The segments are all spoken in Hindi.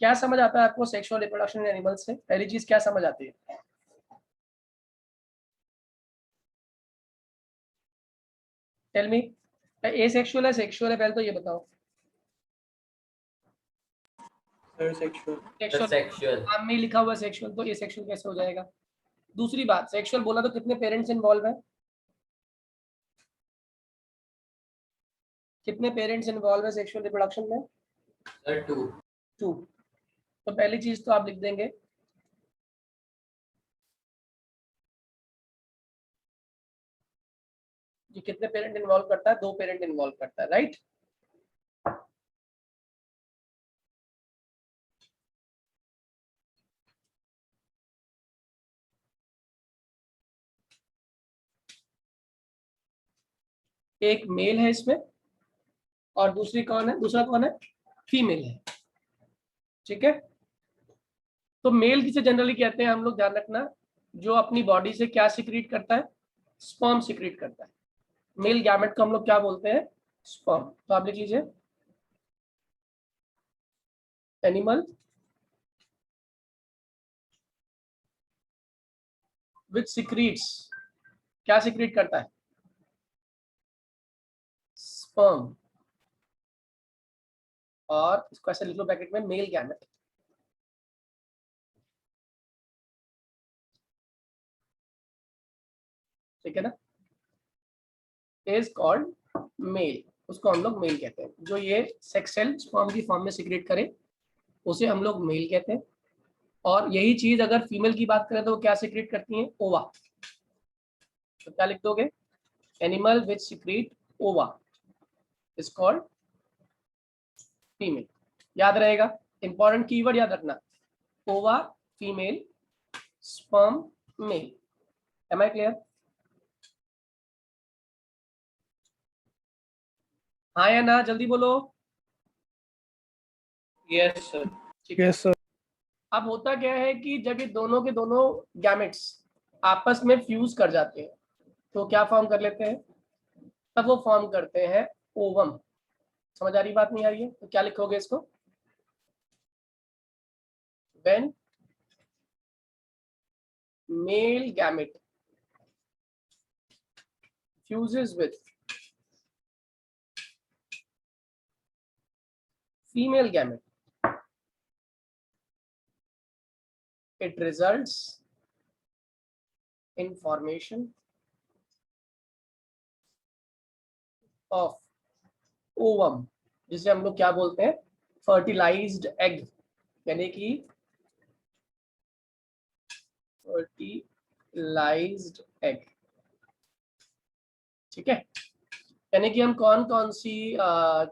क्या समझ आता है आपको सेक्सुअल रिप्रोडक्शन इन एनिमल्स से? पहली चीज क्या समझ आती है? टेल मी, एसेक्सुअल है सेक्सुअल है, पहले तो ये बताओ। सेक्सुअल नाम में लिखा हुआ सेक्सुअल, तो एसेक्सुअल कैसे हो जाएगा? दूसरी बात, सेक्सुअल बोला तो कितने पेरेंट्स इन्वॉल्व है? कितने पेरेंट्स इन्वॉल्व है सेक्सुअल रिप्रोडक्शन में? टू। तो पहली चीज तो आप लिख देंगे कि कितने पेरेंट इन्वॉल्व करता है? 2 पेरेंट इन्वॉल्व करता है, राइट? एक मेल है इसमें और दूसरा कौन है? फीमेल है। ठीक है, तो मेल किसे जनरली कहते हैं हम लोग, ध्यान रखना, जो अपनी बॉडी से क्या सिक्रीट करता है? स्पर्म सिक्रीट करता है। मेल गैमेट को हम लोग क्या बोलते हैं? स्पर्म। तो आप लिख लीजिए एनिमल विच सिक्रीट्स, क्या सिक्रीट करता है? स्पर्म। और इसको ऐसे लिख लो ब्रैकेट में, मेल गैमेट। ठीक है ना, इज कॉल्ड मेल, उसको हम लोग मेल कहते हैं। जो ये सेक्स सेल स्पर्म की फॉर्म में सिक्रेट करे उसे हम लोग मेल कहते हैं। और यही चीज अगर फीमेल की बात करें तो वो क्या सिक्रेट करती है? ओवा। तो क्या लिख दोगे? Animal which secrete ova is called female. याद रहेगा, इंपॉर्टेंट कीवर्ड याद रखना, ova female, sperm male. Am I clear? हाँ या ना, जल्दी बोलो। Yes sir. Yes sir. अब होता क्या है कि जब ये दोनों के दोनों गैमेट्स आपस में फ्यूज कर जाते हैं तो क्या फॉर्म कर लेते हैं? तब वो फॉर्म करते हैं ओवम। समझ आ रही बात, नहीं आ रही है? तो क्या लिखोगे इसको? When male gamete fuses with female gamete, it results in formation of ovum, जिसे हम लोग क्या बोलते हैं? फर्टिलाइज्ड एग, यानी कि फर्टिलाइज्ड एग। ठीक है, यानी कि हम कौन कौन सी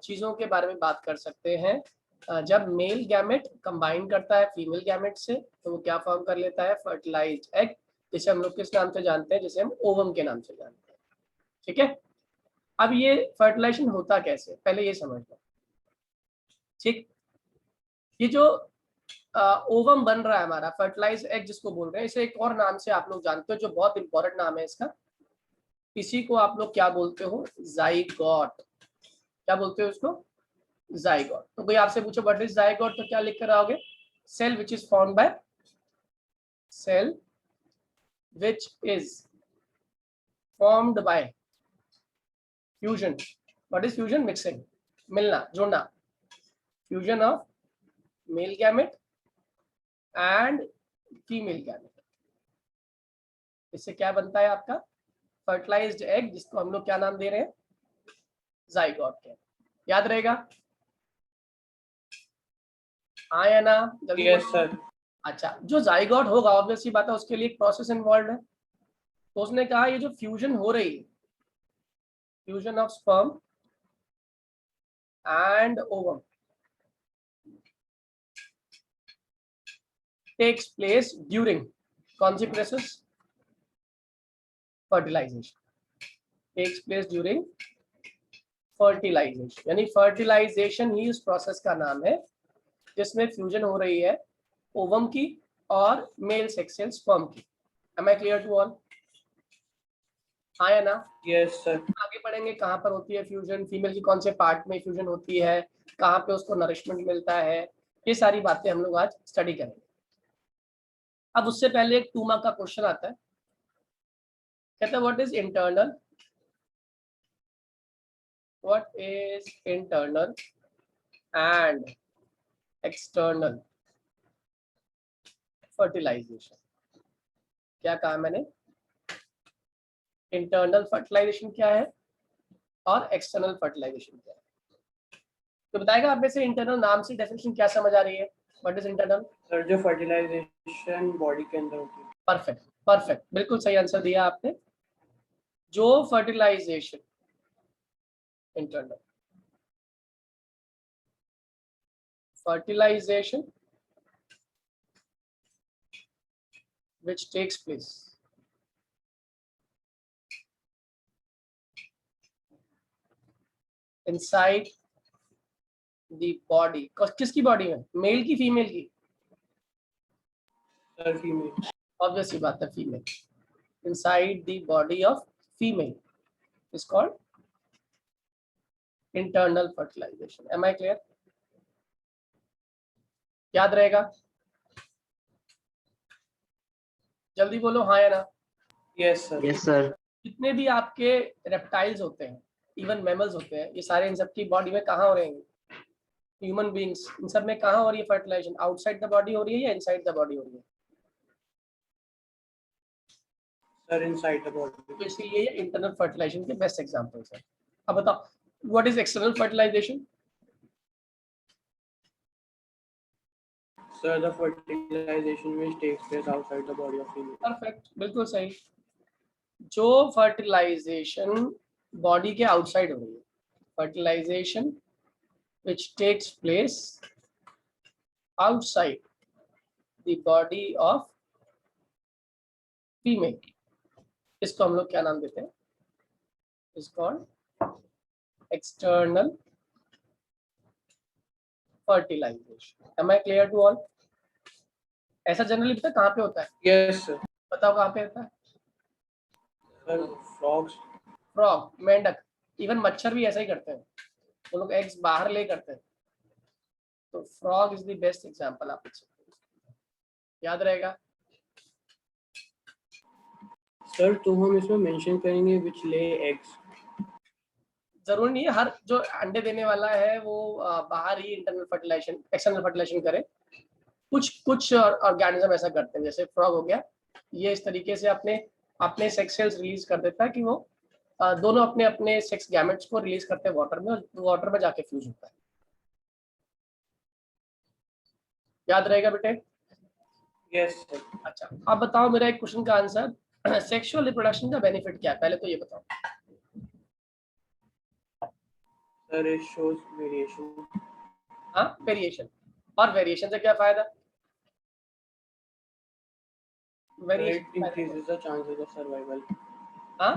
चीजों के बारे में बात कर सकते हैं? जब मेल गैमेट कंबाइन करता है फीमेल गैमेट से तो वो क्या फॉर्म कर लेता है? फर्टिलाइज्ड एग, जिसे हम लोग किस नाम से जानते हैं? जिसे हम ओवम के नाम से जानते हैं। ठीक है, अब ये फर्टिलाइजेशन होता कैसे, पहले ये समझ लो। ठीक, ये जो ओवम बन रहा है हमारा, फर्टिलाइज एग जिसको बोल रहे हैं, इसे एक और नाम से आप लोग जानते हो जो बहुत इंपॉर्टेंट नाम है इसका। इसी को आप लोग क्या बोलते हो? जाइगोट। क्या बोलते हो इसको? जाइगोट। तो कोई आपसे पूछो व्हाट इज जाइगोट, तो क्या लिख कर आओगे? Cell which is formed by cell which is formed by fusion. What is fusion? Mixing, मिलना जुड़ना। Fusion of male gamete and female gamete, इससे क्या बनता है आपका? फर्टिलाइज्ड एग, जिसको हम लोग क्या नाम दे रहे हैं? जाइगोट के। याद रहेगा? हाँ या ना? Yes sir. अच्छा, जो जाइगोट होगा ऑब्वियस सी बात है उसके लिए एक प्रोसेस इन्वॉल्व है। तो उसने कहा ये जो फ्यूजन हो रही है, fusion of sperm and ovum takes place during कौन सी process? Fertilisation. Takes place during fertilisation, यानी फर्टिलाइजेशन ही उस प्रोसेस का नाम है जिसमें फ्यूजन हो रही है ओवम की और मेल सेक्स सेल स्पर्म की। Am I clear to all? हाँ या ना? Yes sir. आगे पढ़ेंगे कहाँ पर होती है फ्यूजन, फीमेल की कौन से पार्ट में फ्यूजन होती है, कहाँ पे उसको नरिशमेंट मिलता है, ये सारी बातें हम लोग आज स्टडी करेंगे। अब उससे पहले एक 2 मार्क का क्वेश्चन आता है, कहता है what is internal and external fertilization. क्या कहा मैंने? इंटरनल फर्टिलाइजेशन क्या है और एक्सटर्नल फर्टिलाइजेशन क्या है। तो बताएगा आप में से इंटरनल नाम से डेफिनेशन क्या समझ आ रही है? What is internal? सर जो फर्टिलाइजेशन बॉडी के अंदर होती है। परफेक्ट परफेक्ट, बिल्कुल सही आंसर दिया आपने। जो fertilization internal fertilization which takes place inside the body, किसकी बॉडी में? मेल की फीमेल की? Sir female. ऑब्वियस सी बात है, female. inside the body of female is called internal fertilization. am I clear? याद रहेगा? जल्दी बोलो हाँ या ना। Yes sir. Yes sir. जितने भी आपके रेप्टाइल्स होते हैं, इवन मैमल्स होते हैं, ये सारे इन सब की बॉडी में कहाँ हो रहे हैं? ह्यूमन बींग्स, इन सब में कहाँ हो रही है फर्टिलाइजेशन? आउटसाइड द बॉडी हो रही है या इनसाइड द बॉडी हो रही है? Sir inside the body. तो इसलिए ये इंटरनल फर्टिलाइजेशन के बेस्ट एग्जांपल्स हैं। अब बताओ what is external fertilization? Sir the fertilization which takes place outside the body of female. Perfect, बिल्कुल सही। जो फर्टिलाइजेशन बॉडी के आउटसाइड हो रही है, fertilisation which takes place outside the body of female, इसको हम लोग क्या नाम देते हैं? is called external fertilization. am I clear to all? ऐसा जनरली पता कहाँ पे होता है? Yes sir. बताओ कहाँ पे होता है? Sir frogs. फ्रॉग, मेंढक, इवन मच्छर भी ऐसा ही करते हैं, वो लोग एग्स बाहर ले करते हैं। तो frog is the best example आप याद रहेगा। सर तो हम इसमें मेंशन करेंगे व्हिच ले एग्स। जरूरी नहीं है हर जो अंडे देने वाला है वो बाहर ही इंटरनल फर्टिलाइजेशन एक्सटर्नल फर्टिलाइजेशन करे। कुछ ऑर्गेनिज्म ऐसा करते हैं, जैसे फ्रॉग हो गया, ये इस तरीके से अपने अपने सेक्स सेल्स रिलीज कर देता है कि वो दोनों अपने अपने सेक्स गैमेट्स को रिलीज करते हैं वाटर में, और वाटर में जाके फ्यूज होता है। याद रहेगा बेटे? Yes sir. अच्छा, अब बताओ मेरा एक क्वेश्चन का आंसर, सेक्सुअल रिप्रोडक्शन का बेनिफिट क्या है? पहले तो ये बताओ। Sir it shows variation. हाँ, वेरिएशन। और वेरिएशन से क्या फायदा? It increases the chances of survival. हाँ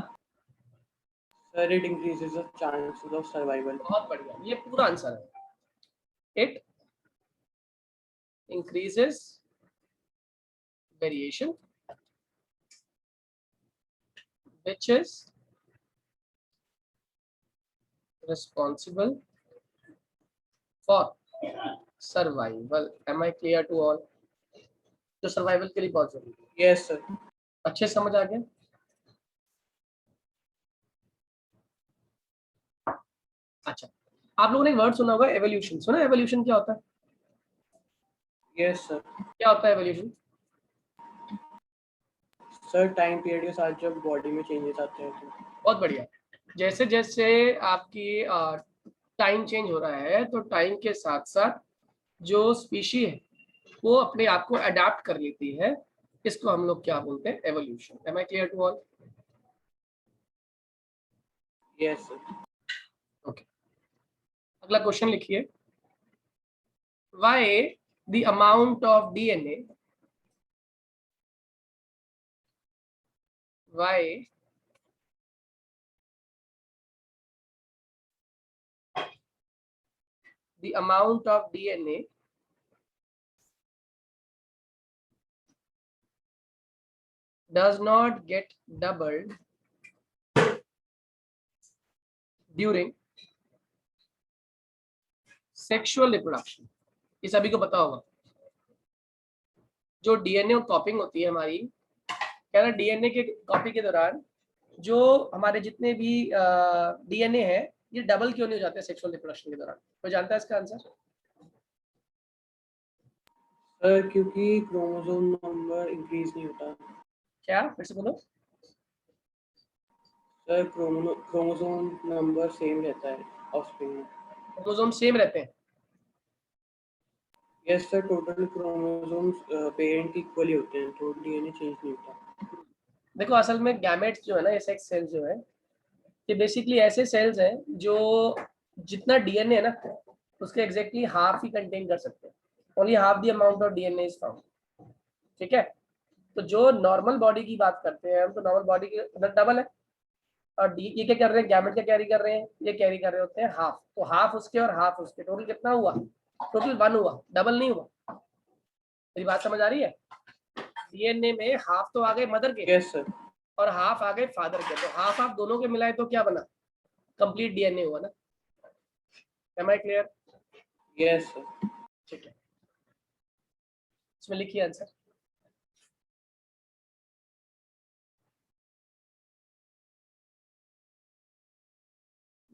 Sir, it increases the chances of survival. बहुत बढ़िया, ये पूरा आंसर है। It increases variation which is responsible for survival. am I clear to all? जो सर्वाइवल के लिए बहुत जरूरी है। Yes sir. अच्छे समझ आ गया? अच्छा, आप लोगों ने वर्ड सुना होगा एवोल्यूशन, सुना? एवोल्यूशन क्या होता है? Yes sir. क्या होता है एवोल्यूशन? सर टाइम पीरियड के साथ जब बॉडी में चेंजेस आते हैं तो। बहुत बढ़िया। जैसे जैसे आपकी टाइम चेंज हो रहा है, तो टाइम के साथ साथ जो स्पीशी है वो अपने आप को अडाप्ट कर लेती है, इसको हम लोग क्या बोलते हैं? Evolution. Am I clear to all? Yes sir. Okay, अगला क्वेश्चन लिखिए। Why the amount of DNA, why the amount of DNA does not get doubled during sexual reproduction? ये सभी को पता होगा। जो डीएनए कॉपिंग होती है हमारी, क्या ना, डीएनए के कॉपी के दौरान जो हमारे जितने भी डीएनए है, ये डबल क्यों नहीं हो जाते सेक्सुअल रिप्रोडक्शन के दौरान? कोई जानता है इसका आंसर? सर क्योंकि क्रोमोसोम नंबर इंक्रीज नहीं होता। क्या, फिर से बोलो। सर क्रोमोसोम नंबर सेम रहता है ऑफस्प्रिंग में। क्रोमोसोम सेम रहते हैं? Yes sir, total chromosomes parent equally होते हैं, तो डीएनए चेंज नहीं होता। देखो असल में गैमेट्स जो है ना, ये सेक्स सेल्स जो है, ये बेसिकली ऐसे सेल्स हैं जो जितना डीएनए है ना, उसके एग्जैक्टली हाफ ही कंटेन कर सकते हैं। Only half the amount of DNA is found. ठीक है, तो जो नॉर्मल बॉडी की बात करते हैं हम, तो नॉर्मल बॉडी के अंदर डबल है, और डी ये क्या कर रहे हैं, गैमेट क्या कैरी कर रहे हैं, ये कैरी कर रहे होते हैं हाफ। तो हाफ उसके और हाफ उसके, टोटल कितना हुआ? टोटल 1 हुआ, डबल नहीं हुआ। मेरी बात समझ आ रही है? डीएनए में हाफ तो आ गए मदर के, यस सर। और हाफ आ गए फादर के, तो हाफ हाफ दोनों के मिलाए तो क्या बना? कंप्लीट डीएनए हुआ ना। Am I clear? Yes sir. ठीक है, इसमें लिखिए आंसर।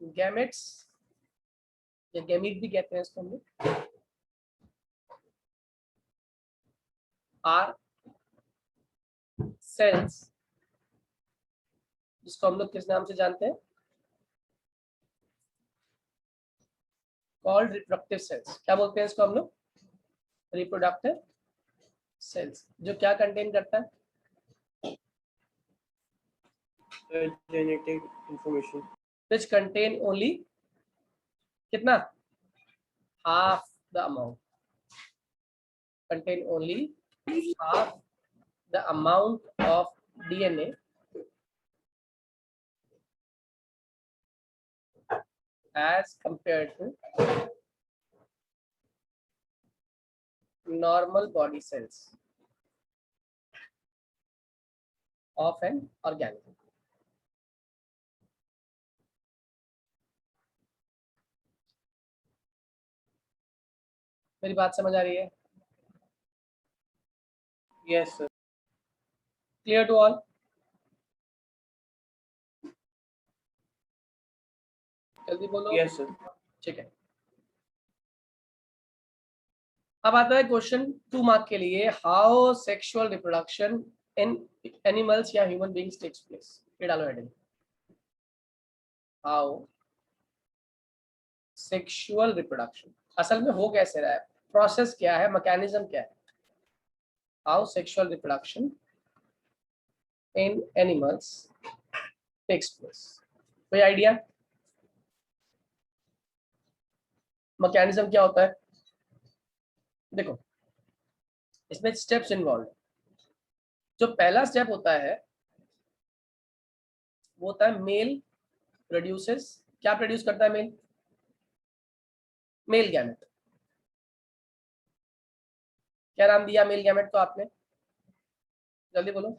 गैमेट्स या गैमीट भी कहते हैं इसको हम लोग, आर सेल्स, जिसको हम लोग किस नाम से जानते हैं? Called reproductive cells. क्या बोलते हैं इसको हम लोग? Reproductive cells. जो क्या कंटेन करता है? Genetic information. Which contain only कितना? Half the amount. Contain only half the amount of DNA as compared to normal body cells of an organism. मेरी बात समझ आ रही है? Yes sir. Clear to all? जल्दी बोलो। Yes sir. ठीक है, अब आता है क्वेश्चन 2 मार्क के लिए। How sexual reproduction in animals या ह्यूमन बीइंग्स टेक्स प्लेस? ये डालो हेडिंग, हाउ सेक्सुअल रिप्रोडक्शन असल में हो कैसे रहा है, प्रोसेस क्या है, मैकेनिज्म क्या है? How sexual reproduction in animals takes place. कोई आइडिया मैकेनिज्म क्या होता है? देखो इसमें स्टेप्स इन्वॉल्व। जो पहला स्टेप होता है वो होता है मेल प्रोड्यूसेस। क्या प्रोड्यूस करता है मेल? Male gamete. क्या नाम दिया मेल गैमेट को आपने? जल्दी बोलो।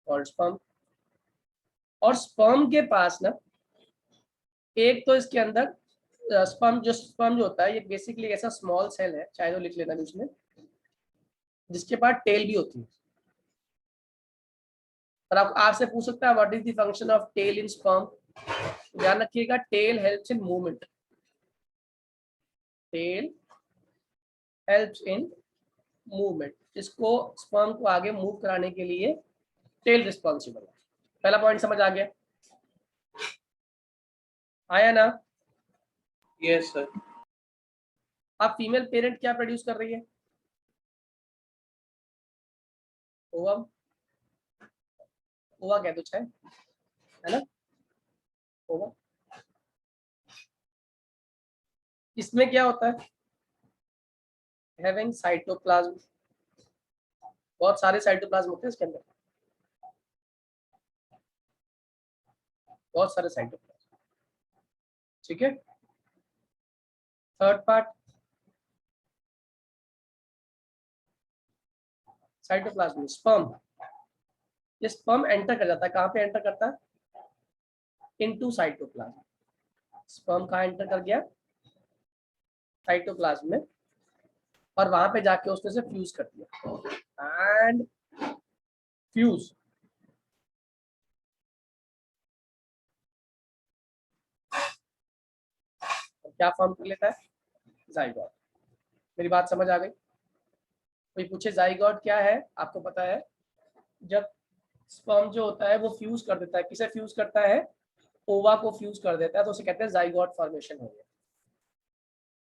और स्पर्म। और स्पर्म के पास ना, एक तो इसके अंदर स्पर्म जो होता है, ये बेसिकली ऐसा स्मॉल सेल है, चाहे तो लिख लेना बीच में, जिसके पास टेल भी होती है। और आपसे पूछ सकता है what is the function of tail in sperm? ध्यान रखिएगा, tail helps in movement. Tail helps in movement. इसको स्पर्म को आगे मूव कराने के लिए टेल रिस्पॉन्सिबल है। पहला पॉइंट समझ आ गया? आया ना? Yes sir. अब फीमेल पेरेंट क्या प्रोड्यूस कर रही है? ओवम। ओवा कह दो चाहे, है ना? ओवा। इसमें क्या होता है? Having cytoplasm. बहुत सारे साइटोप्लाज्म होते हैं इसके अंदर, बहुत सारे साइटोप्लाज्म। ठीक है, थर्ड पार्ट साइटोप्लाज्म, स्पर्म। ये स्पर्म एंटर कर जाता है, कहाँ पे एंटर करता है? Into cytoplasm. स्पर्म कहाँ एंटर कर गया? साइटोप्लाज्म में, और वहां पे जाके उसने से फ्यूज कर दिया एंड फ्यूज क्या फॉर्म कर लेता है? जाइगोट। मेरी बात समझ आ गई? कोई पूछे जाइगोट क्या है, आपको पता है? जब स्पर्म जो होता है वो फ्यूज कर देता है, किसे फ्यूज करता है? ओवा को फ्यूज कर देता है, तो उसे कहते हैं जाइगोट फॉर्मेशन हो गया।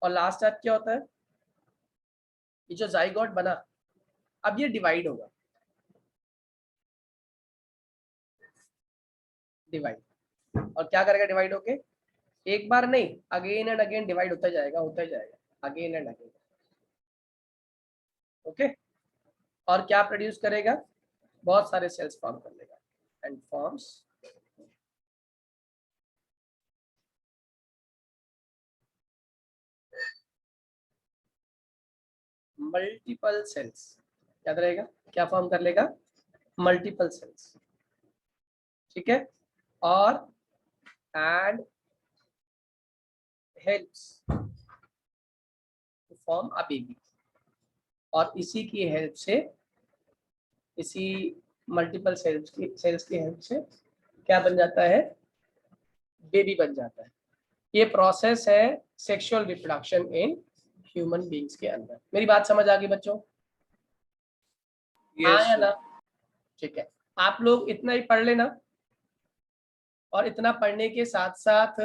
और लास्ट स्टेप क्या होता है? ये जो जाइगोट बना, अब ये डिवाइड होगा, डिवाइड। और क्या करेगा डिवाइड होके? एक बार नहीं, अगेन एंड अगेन डिवाइड होता जाएगा, होता जाएगा, अगेन एंड अगेन। ओके। और क्या प्रोड्यूस करेगा? बहुत सारे सेल्स फॉर्म कर लेगा एंड फॉर्म्स मल्टीपल सेल्स। याद रहेगा, क्या फॉर्म कर लेगा? Multiple cells. ठीक है। और and helps to form a baby. और इसी की हेल्प से, इसी मल्टीपल सेल्स की हेल्प से क्या बन जाता है? बेबी बन जाता है। ये प्रोसेस है sexual reproduction in human beings के अंदर। मेरी बात समझ आ गई बच्चों? हाँ यस या सर। ना? ठीक है। आप लोग इतना ही पढ़ लेना, और इतना पढ़ने के साथ साथ